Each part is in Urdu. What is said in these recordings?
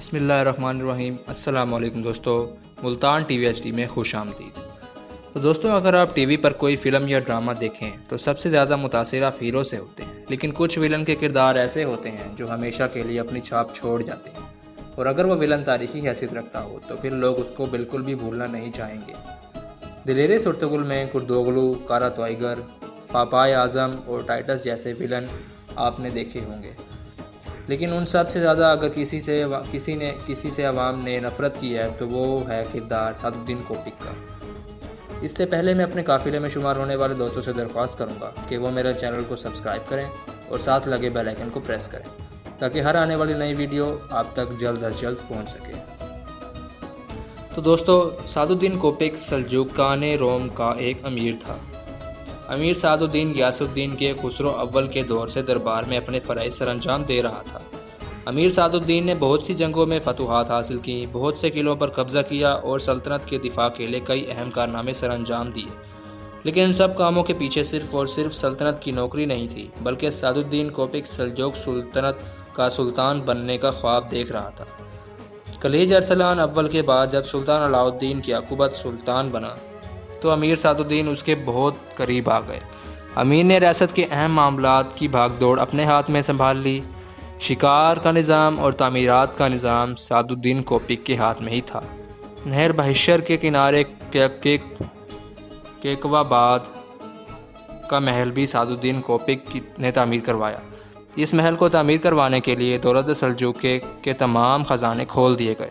بسم اللہ الرحمن الرحیم۔ السلام علیکم دوستو، Multan T V H D میں خوش آمدید۔ تو دوستو، اگر آپ ٹی وی پر کوئی فلم یا ڈرامہ دیکھیں تو سب سے زیادہ متاثر آپ ہیرو سے ہوتے ہیں، لیکن کچھ ویلن کے کردار ایسے ہوتے ہیں جو ہمیشہ کے لیے اپنی چھاپ چھوڑ جاتے ہیں، اور اگر وہ ویلن تاریخی حیثیت رکھتا ہو تو پھر لوگ اس کو بالکل بھی بھولنا نہیں چاہیں گے۔ دلیرِ سرتگل میں کردوغلو، کارا توائگر، پاپائے اعظم اور ٹائٹس جیسے ویلن آپ نے دیکھے ہوں گے، لیکن ان سب سے زیادہ اگر کسی سے عوام نے نفرت کی ہے تو وہ ہے کردار سعد الدین کوپک کا۔ اس سے پہلے میں اپنے قافلے میں شمار ہونے والے دوستوں سے درخواست کروں گا کہ وہ میرے چینل کو سبسکرائب کریں اور ساتھ لگے بیل آئیکن کو پریس کریں تاکہ ہر آنے والی نئی ویڈیو آپ تک جلد از جلد پہنچ سکے۔ تو دوستو، سعد الدین کوپک سلجوقیان روم کا ایک امیر تھا۔ امیر سعد الدین غیاث الدین کے خسرو اول کے دور سے دربار میں اپنے فرائض سر انجام دے رہا تھا۔ امیر سعد الدین نے بہت سی جنگوں میں فتوحات حاصل کی، بہت سے قلعوں پر قبضہ کیا اور سلطنت کے دفاع کے لیے کئی اہم کارنامے سر انجام دیے، لیکن ان سب کاموں کے پیچھے صرف اور صرف سلطنت کی نوکری نہیں تھی، بلکہ سعد الدین کوپک سلجوق سلطنت کا سلطان بننے کا خواب دیکھ رہا تھا۔ خلیج ارسلان اول کے بعد جب سلطان علاء الدین یعقوبت سلطان بنا تو امیر سعد الدین اس کے بہت قریب آ گئے۔ امیر نے ریاست کے اہم معاملات کی بھاگ دوڑ اپنے ہاتھ میں سنبھال لی۔ شکار کا نظام اور تعمیرات کا نظام سعد الدین کوپک کے ہاتھ میں ہی تھا۔ نہر بہشر کے کنارے کیکواباد کا محل بھی سعد الدین کوپک نے تعمیر کروایا۔ اس محل کو تعمیر کروانے کے لیے دولت سلجوق کے تمام خزانے کھول دیے گئے،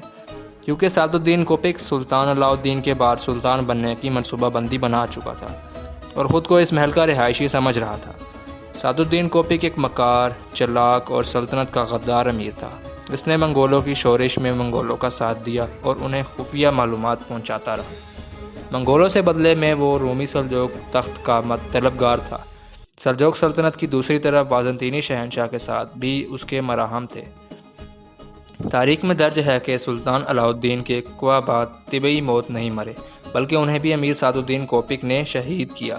کیونکہ سعد الدین کوپک سلطان علاء الدین کے بعد سلطان بننے کی منصوبہ بندی بنا چکا تھا اور خود کو اس محل کا رہائشی سمجھ رہا تھا۔ سعد الدین کوپک ایک مکار، چلاک اور سلطنت کا غدار امیر تھا۔ اس نے منگولوں کی شورش میں منگولوں کا ساتھ دیا اور انہیں خفیہ معلومات پہنچاتا رہا۔ منگولوں سے بدلے میں وہ رومی سلجوق تخت کا طلبگار تھا۔ سلجوق سلطنت کی دوسری طرف بازنطینی شہنشاہ کے ساتھ بھی اس کے مراہم تھے۔ تاریخ میں درج ہے کہ سلطان علاء الدین کے بعد طبعی موت نہیں مرے، بلکہ انہیں بھی امیر سعد الدین کوپک نے شہید کیا۔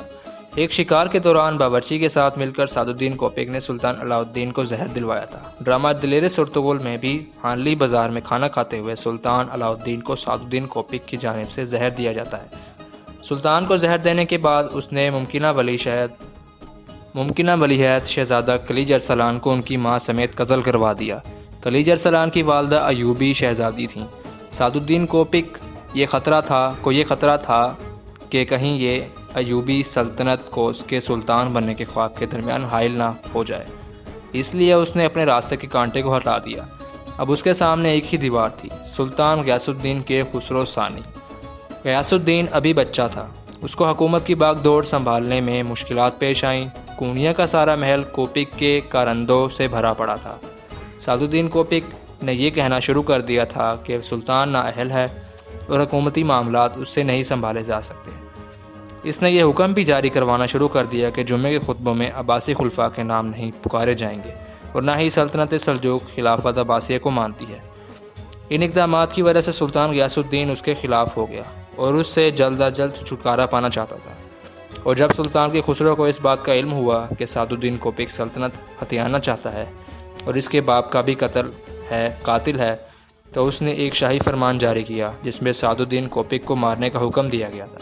ایک شکار کے دوران باورچی کے ساتھ مل کر سعد الدین کوپک نے سلطان علاء الدین کو زہر دلوایا تھا۔ ڈرامہ دلیرِ سرتگل میں بھی ہانلی بازار میں کھانا کھاتے ہوئے سلطان علاء الدین کو سعد الدین کوپک کی جانب سے زہر دیا جاتا ہے۔ سلطان کو زہر دینے کے بعد اس نے ممکنہ ولی عہد شہزادہ خلیج ارسلان کو ان کی ماں سمیت قتل کروا دیا۔ خلیج ارسلان کی والدہ ایوبی شہزادی تھیں۔ سعد الدین کوپک یہ خطرہ تھا کہ کہیں یہ ایوبی سلطنت کو اس کے سلطان بننے کے خواب کے درمیان حائل نہ ہو جائے، اس لیے اس نے اپنے راستے کے کانٹے کو ہٹا دیا۔ اب اس کے سامنے ایک ہی دیوار تھی، سلطان غیاث الدین کے خسرو ثانی۔ غیاث الدین ابھی بچہ تھا، اس کو حکومت کی باغ دوڑ سنبھالنے میں مشکلات پیش آئیں۔ کونیا کا سارا محل کوپک کے کارندوں سے بھرا پڑا تھا۔ سعد الدین کوپک نے یہ کہنا شروع کر دیا تھا کہ سلطان نااہل ہے اور حکومتی معاملات اس سے نہیں سنبھالے جا سکتے۔ اس نے یہ حکم بھی جاری کروانا شروع کر دیا کہ جمعے کے خطبوں میں عباسی خلفاء کے نام نہیں پکارے جائیں گے اور نہ ہی سلطنت سلجوق خلافت عباسیہ کو مانتی ہے۔ ان اقدامات کی وجہ سے سلطان غیاث الدین اس کے خلاف ہو گیا اور اس سے جلد از جلد چھٹکارا پانا چاہتا تھا، اور جب سلطان کے خسرو کو اس بات کا علم ہوا کہ سعد الدین کوپک سلطنت ہتھیانا چاہتا ہے اور اس کے باپ کا بھی قاتل ہے تو اس نے ایک شاہی فرمان جاری کیا جس میں سعد الدین کوپک کو مارنے کا حکم دیا گیا تھا۔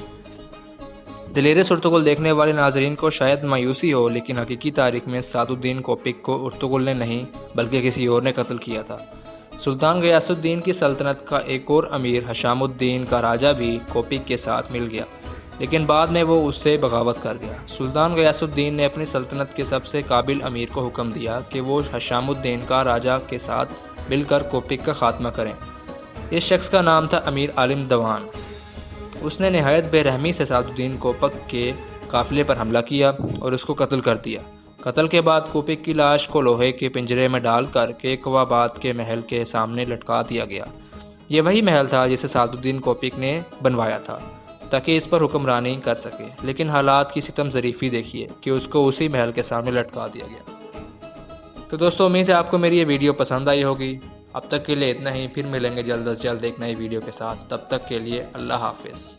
دلیرِ سرتگل دیکھنے والے ناظرین کو شاید مایوسی ہو، لیکن حقیقی تاریخ میں سعد الدین کوپک کو ارطغرل نے نہیں بلکہ کسی اور نے قتل کیا تھا۔ سلطان غیاث الدین کی سلطنت کا ایک اور امیر ہشام الدین کا راجہ بھی کوپک کے ساتھ مل گیا، لیکن بعد میں وہ اس سے بغاوت کر گیا۔ سلطان غیاث الدین نے اپنی سلطنت کے سب سے قابل امیر کو حکم دیا کہ وہ ہشام الدین کا راجہ کے ساتھ مل کر کوپک کا خاتمہ کریں۔ اس شخص کا نام تھا امیر عالم دوان۔ اس نے نہایت بے رحمی سے سعد الدین کوپک کے قافلے پر حملہ کیا اور اس کو قتل کر دیا۔ قتل کے بعد کوپک کی لاش کو لوہے کے پنجرے میں ڈال کر کیکواباد کے محل کے سامنے لٹکا دیا گیا۔ یہ وہی محل تھا جسے سعد الدین کوپک نے بنوایا تھا تاکہ اس پر حکمرانی کر سکے، لیکن حالات کی ستم ظریفی دیکھیے کہ اس کو اسی محل کے سامنے لٹکا دیا گیا۔ تو دوستو، امید ہے آپ کو میری یہ ویڈیو پسند آئی ہوگی۔ اب تک کے لیے اتنا ہی، پھر ملیں گے جلد از جلد ایک نئی ویڈیو کے ساتھ۔ تب تک کے لیے اللہ حافظ۔